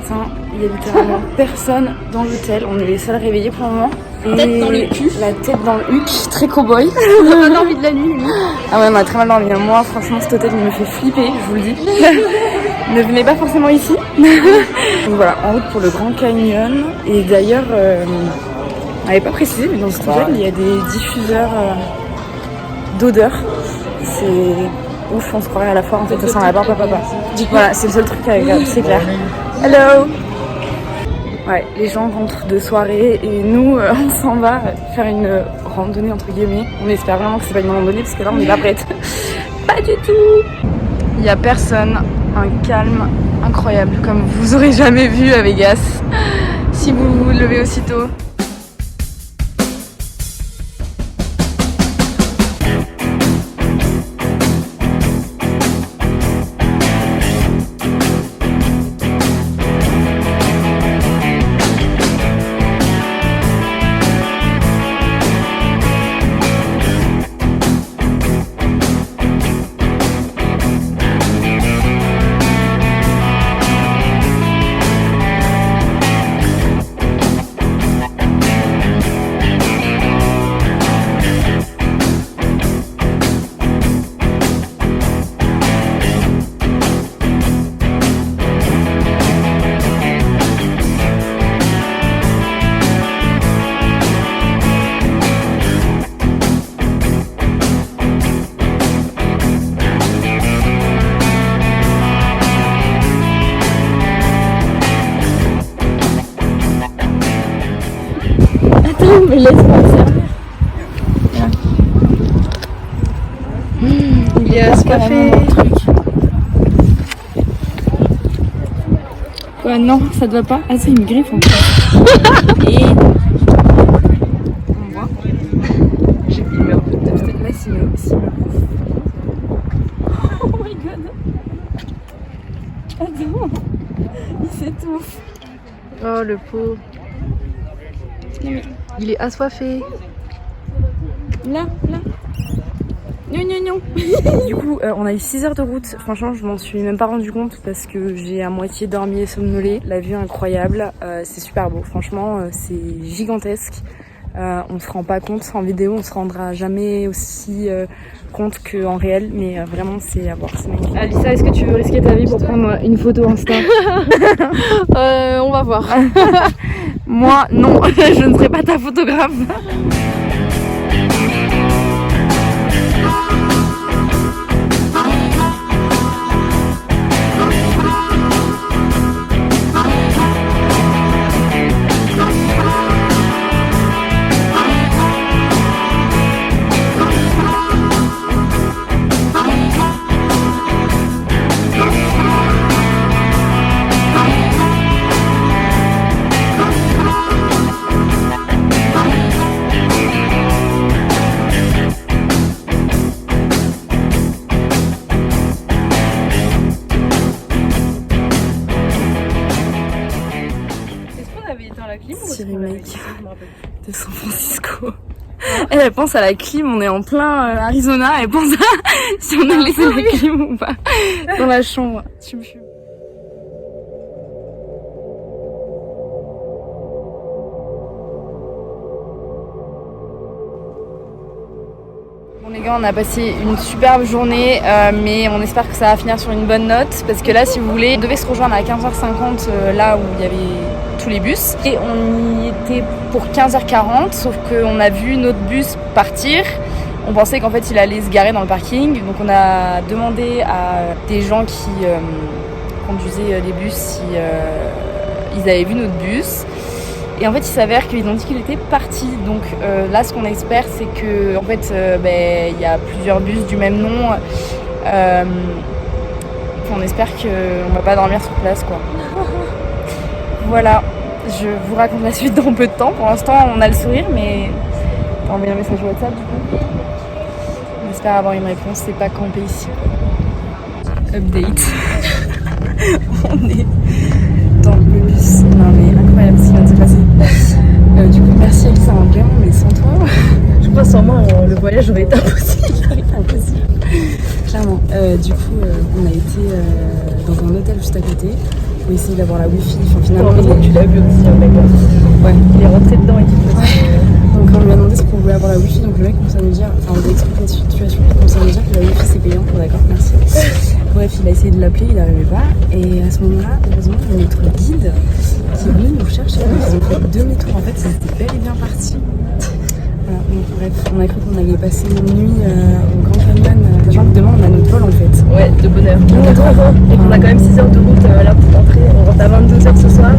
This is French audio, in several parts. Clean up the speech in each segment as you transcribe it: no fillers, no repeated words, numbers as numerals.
matin, il y a littéralement personne dans l'hôtel. On est les seuls réveillés pour le moment. Et tête dans le cul. La tête dans le huc, très cow-boy. On a pas dormi de la nuit, lui. Ah ouais, on a très mal dormi. Moi, franchement, cet hôtel, il me fait flipper, je vous le dis. Ne venez pas forcément ici. Donc voilà, en route pour le Grand Canyon. Et d'ailleurs, on n'avait pas précisé, mais dans cet hôtel, il y a des diffuseurs d'odeurs. C'est ouf, on se croirait à la foire, en fait, ça sent la barbe à papa. Voilà, c'est le seul truc agréable, c'est clair. Hello! Ouais, les gens rentrent de soirée et nous, on s'en va faire une randonnée entre guillemets. On espère vraiment que c'est pas une randonnée parce que là, on n'est pas prête. Pas du tout! Il n'y a personne, un calme incroyable comme vous aurez jamais vu à Vegas si vous vous levez aussitôt. Mais laisse-moi ça. Il est assoiffé. Ouais, non, ça te va pas. Ah, c'est une griffe en fait. Et. On voit. J'ai filmé un peu de peut-être là s'il me Oh my god. Attends. Il s'étouffe. Oh le pauvre. Il est assoiffé. Là. Non. Du coup, on a eu 6 heures de route. Franchement, je m'en suis même pas rendu compte parce que j'ai à moitié dormi et somnolé. La vue est incroyable. C'est super beau. Franchement, c'est gigantesque. On se rend pas compte en vidéo. On se rendra jamais aussi compte qu'en réel. Mais vraiment, c'est à voir. C'est magnifique. Alissa, est-ce que tu veux risquer ta vie pour prendre une photo Insta? On va voir. Moi, non. Je ne serai pas ta photographe. Remake de San Francisco. Elle pense à la clim, on est en plein Arizona, elle pense à si on a laissé la clim ou pas dans la chambre. Bon les gars, on a passé une superbe journée, mais on espère que ça va finir sur une bonne note parce que là, si vous voulez, on devait se rejoindre à 15h50 là où il y avait tous les bus et on y était pour 15h40 sauf qu'on a vu notre bus partir. On pensait qu'en fait il allait se garer dans le parking, donc on a demandé à des gens qui conduisaient les bus si ils avaient vu notre bus et en fait il s'avère qu'ils ont dit qu'il était parti. Donc là ce qu'on espère c'est que en fait il y a plusieurs bus du même nom. On espère qu'on va pas dormir sur place quoi. Voilà, je vous raconte la suite dans peu de temps. Pour l'instant, on a le sourire, mais t'as envoyé un message WhatsApp du coup. On espère avoir une réponse, c'est pas campé ici. Update. On est dans le bus. Non mais incroyable ce qui vient de se passer. Du coup, merci Elsa, vraiment, mais sans toi, je crois sans moi, le voyage aurait été impossible. Clairement. Du coup, on a été dans un hôtel juste à côté. pour essayer d'avoir la wifi. Enfin, finalement, tu l'as vu aussi, un mec. Ouais. Il est rentré dedans et tout. Donc on lui a demandé si on voulait avoir la wifi, donc le mec commence à nous dire, enfin on lui explique la situation, il commence à nous dire que la wifi c'est payant, bon, d'accord, merci. Bref, il a essayé de l'appeler, il n'arrivait pas, et à ce moment-là, heureusement, il y a notre guide qui est venu nous chercher, donc ils ont fait 2 demi-tours, en fait, ils étaient bel et bien partis. Voilà, donc bref, on a cru qu'on allait passer une nuit au Grand Canyon, sachant que demain on a notre vol en fait. Ouais, de bonne heure. Et qu'on a quand même 6 heures de route là pour rentrer, on rentre à 22h ce soir.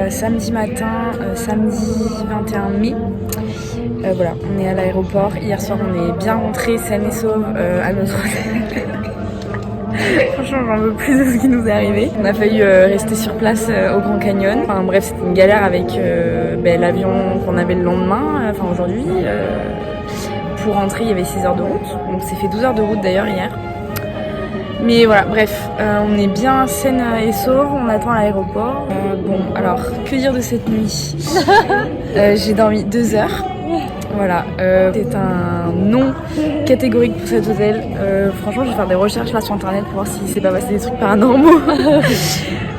Samedi matin, samedi 21 mai. Voilà, on est à l'aéroport. Hier soir, on est bien rentrés, saines et sauves à notre hôtel. Franchement, j'en veux plus de ce qui nous est arrivé. On a failli rester sur place au Grand Canyon. Enfin bref, c'était une galère avec l'avion qu'on avait le lendemain, enfin aujourd'hui. Pour rentrer, il y avait 6 heures de route. Donc c'est fait 12 heures de route d'ailleurs hier. Mais voilà, bref, on est bien saine et sauve, on attend à l'aéroport. Bon, alors, que dire de cette nuit? J'ai dormi 2 heures. Voilà, c'est un non catégorique pour cet hôtel. Franchement, je vais faire des recherches là sur internet pour voir si c'est pas passé des trucs paranormaux.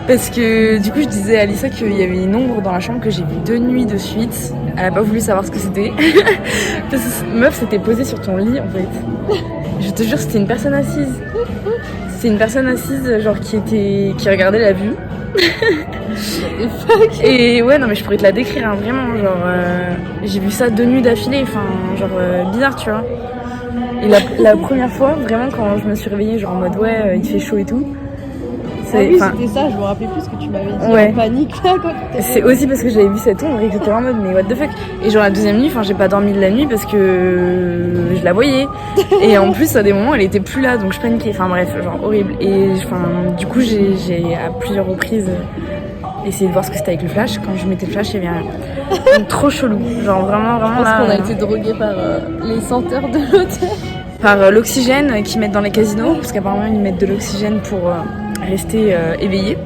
Parce que du coup, je disais à Alissa qu'il y avait une ombre dans la chambre que j'ai vue 2 nuits de suite. Elle a pas voulu savoir ce que c'était. Parce que meuf s'était posée sur ton lit en fait. Je te jure, c'était une personne assise. C'est une personne assise, genre qui regardait la vue. Et ouais, non mais je pourrais te la décrire, hein, vraiment. Genre, j'ai vu ça 2 nuits d'affilée, enfin, genre bizarre, tu vois. Et la première fois, vraiment, quand je me suis réveillée, genre en mode ouais, il fait chaud et tout. Oui, c'était ça, je me rappelais plus ce que tu m'avais dit, ouais. En panique là quand c'est aussi parce que j'avais vu cette ombre et que j'étais en mode mais what the fuck. Et genre la deuxième nuit, enfin j'ai pas dormi de la nuit parce que je la voyais. Et en plus à des moments elle était plus là donc je paniquais, enfin bref, genre horrible. Et du coup j'ai à plusieurs reprises essayé de voir ce que c'était avec le flash. Quand je mettais le flash il y avait un trop chelou, genre vraiment je pense là, qu'on a été drogués par les senteurs de l'hôtel. Par l'oxygène qu'ils mettent dans les casinos, parce qu'apparemment ils mettent de l'oxygène pour rester éveillé.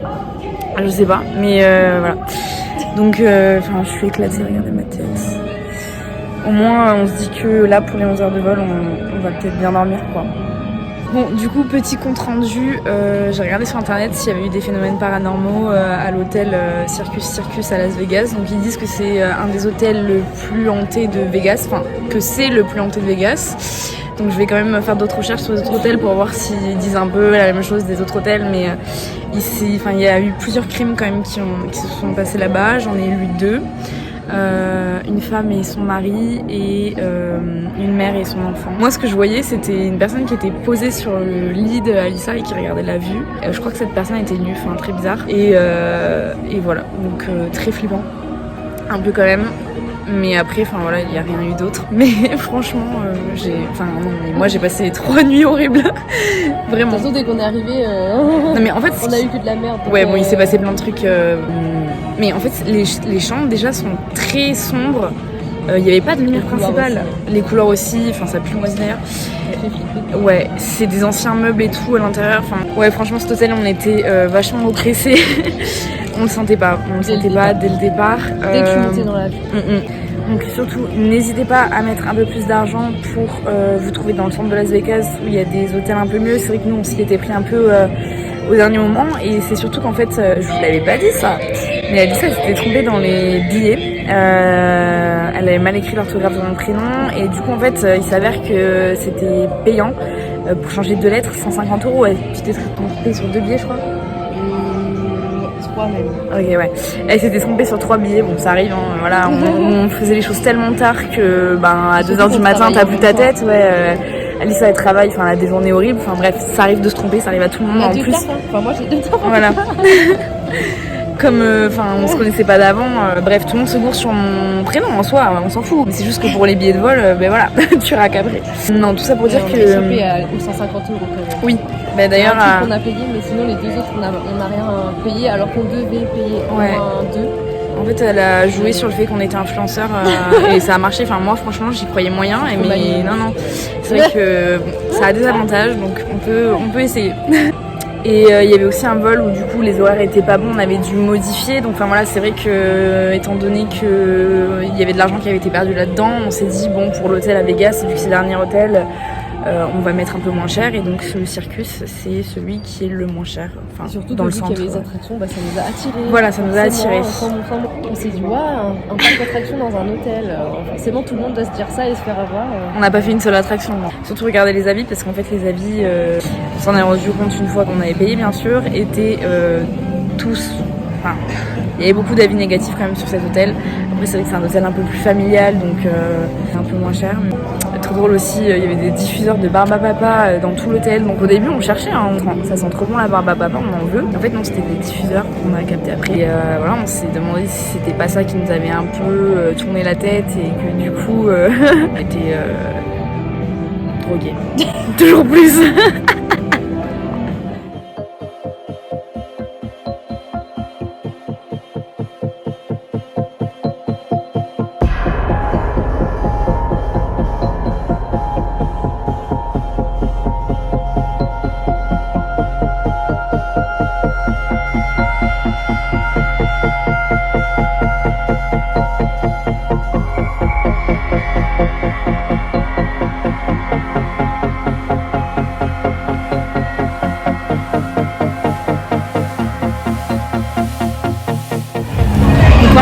Je sais pas, mais voilà. Donc, je suis éclatée, regardez ma tête. Au moins, on se dit que là, pour les 11 heures de vol, on va peut-être bien dormir, quoi. Bon, du coup, petit compte rendu, j'ai regardé sur internet s'il y avait eu des phénomènes paranormaux à l'hôtel Circus à Las Vegas. Donc ils disent que c'est un des hôtels le plus hanté de Vegas, enfin que c'est le plus hanté de Vegas. Donc je vais quand même faire d'autres recherches sur les autres hôtels pour voir s'ils disent un peu la même chose des autres hôtels. Mais ici, il y a eu plusieurs crimes quand même qui se sont passés là-bas. J'en ai lu 2. Une femme et son mari et une mère et son enfant. Moi ce que je voyais c'était une personne qui était posée sur le lit de Alissa et qui regardait la vue. Je crois que cette personne était nue, enfin très bizarre. Et voilà, donc très flippant. Un peu quand même. Mais après, enfin voilà, il n'y a rien eu d'autre. Mais franchement, moi j'ai passé 3 nuits horribles. Vraiment. De toute façon, dès qu'on est arrivé, non, mais en fait, on a eu que de la merde. Ouais, bon, il s'est passé plein de trucs. Mais en fait, les chambres déjà sont très sombres. Il n'y avait pas de lumière principale. Les couleurs aussi, enfin ça pue moisi d'ailleurs. Ouais, c'est des anciens meubles et tout à l'intérieur. Enfin, ouais, franchement, cet hôtel, on était vachement oppressés. On le sentait pas dès le départ. Dès que tu montais dans la vue. Donc surtout, n'hésitez pas à mettre un peu plus d'argent pour vous trouver dans le centre de Las Vegas où il y a des hôtels un peu mieux. C'est vrai que nous, on s'y était pris un peu au dernier moment. Et c'est surtout qu'en fait, je vous l'avais pas dit ça, Mais Alissa elle s'était trompée dans les billets. Elle avait mal écrit l'orthographe de mon prénom et du coup en fait il s'avère que c'était payant pour changer de 2 lettres, 150 €. Ouais, tu t'es trompée sur 2 billets je crois. 3 même. Ok ouais. Elle s'était trompée sur 3 billets, bon ça arrive, hein, voilà, on faisait les choses tellement tard que à 2h du matin t'as plus ta tête, ouais. Alissa elle travaille, enfin elle a des journées horribles, enfin bref, ça arrive de se tromper, ça arrive à tout le monde en plus. Enfin moi j'ai 2 temps. Voilà. Comme on se connaissait pas d'avant, bref, tout le monde se gourre sur mon prénom en soi, on s'en fout. Mais c'est juste que pour les billets de vol, voilà, tu raques après. Non, tout ça pour dire que. On est chopé à 150 € quand même. Oui, d'ailleurs. On a payé, mais sinon les 2 autres on n'a rien payé alors qu'on devait payer au moins 2. En fait, elle a joué sur le fait qu'on était influenceurs et ça a marché. Enfin, moi, franchement, j'y croyais moyen. Mais non, c'est vrai que ça a des avantages, donc on peut essayer. Et il y avait aussi un vol où du coup les horaires étaient pas bons, on avait dû modifier. Donc voilà, c'est vrai que étant donné que il y avait de l'argent qui avait été perdu là-dedans, on s'est dit bon pour l'hôtel à Vegas, vu que c'est le dernier hôtel, on va mettre un peu moins cher. Et donc le Circus, c'est celui qui est le moins cher. Enfin, surtout dans le vu centre. qu'il y avait les attractions, ça nous a attirés. Voilà, ça nous a attirés. On s'est dit un parc d'attractions dans un hôtel. Forcément, tout le monde doit se dire ça et se faire avoir. On n'a pas fait une seule attraction. Non. Surtout regarder les avis parce qu'en fait les avis, on s'en est rendu compte une fois qu'on avait payé bien sûr, étaient tous. Enfin, il y avait beaucoup d'avis négatifs quand même sur cet hôtel. Après c'est vrai que c'est un hôtel un peu plus familial donc un peu moins cher. Mais très drôle aussi, il y avait des diffuseurs de barbe à papa dans tout l'hôtel. Donc au début on cherchait, ça sent trop bon la barbe à papa, on en veut. En fait non, c'était des diffuseurs qu'on a capté après. Et voilà, on s'est demandé si c'était pas ça qui nous avait un peu tourné la tête et que du coup on était drogués. Toujours plus.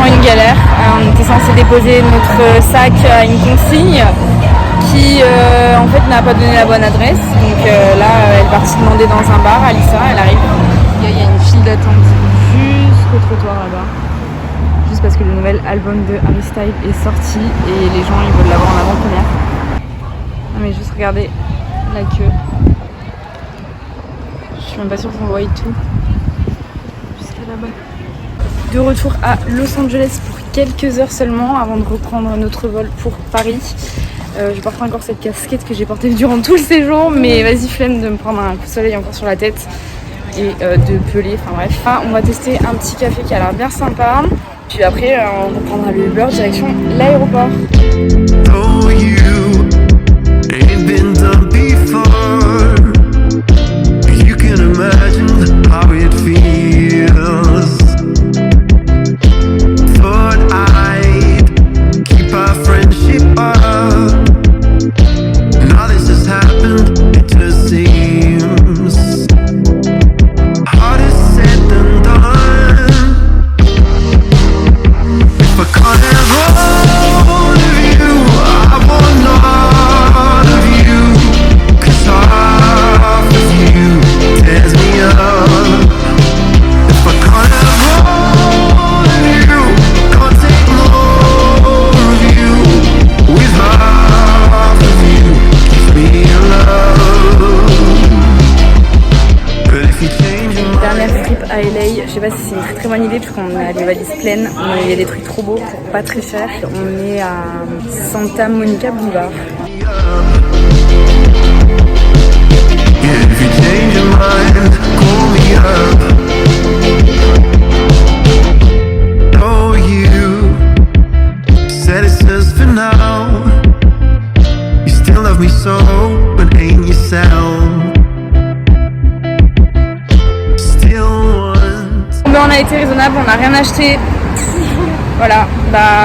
Une galère, on était censé déposer notre sac à une consigne qui en fait n'a pas donné la bonne adresse, donc là elle est partie demander dans un bar. Alissa elle arrive, il y a une file d'attente jusqu'au trottoir là-bas, juste parce que le nouvel album de Harry Styles est sorti et les gens ils veulent l'avoir en avant-première. Non mais juste regardez la queue, je suis même pas sûre qu'on voit tout jusqu'à là-bas. De retour à Los Angeles pour quelques heures seulement avant de reprendre notre vol pour Paris. Je porte encore cette casquette que j'ai portée durant tout le séjour, mais vas-y, flemme de me prendre un coup de soleil encore sur la tête et de peler, enfin bref. On va tester un petit café qui a l'air bien sympa, puis après on reprendra le Uber direction l'aéroport. Oh, you ain't been done before. You can imagine how it feels. Thought I'd keep our friendship up. Now this has happened, it just seems harder said than done. If I can't have all of you, I want none of you. 'Cause half of you tears me up. If I can't have all of you, can't take more of you. With half of you, keeps me alive. But if you change your mind. Dernière trip à LA, je sais pas si c'est une très très bonne idée parce qu'on a les valises pleines, mais il y a des trucs trop beaux pour pas très cher. On est à Santa Monica Boulevard. Yeah, if you change your mind, call me up. Oh, you said it's just for now. You still love me so, but ain't you sound? Still want. Mais on a été raisonnable, on n'a rien acheté. Voilà,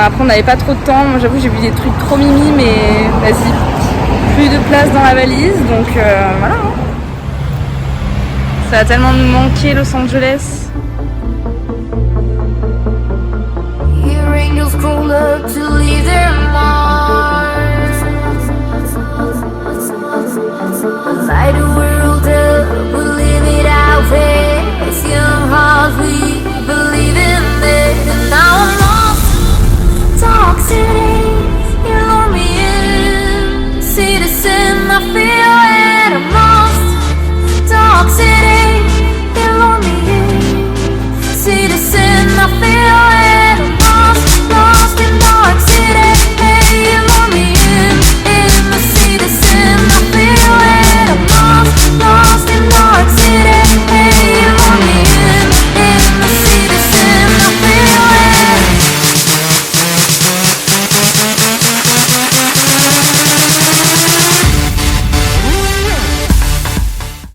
après on n'avait pas trop de temps. Moi j'avoue j'ai vu des trucs trop mimi, mais vas-y, plus de place dans la valise, donc voilà. Ça a tellement nous manqué Los Angeles.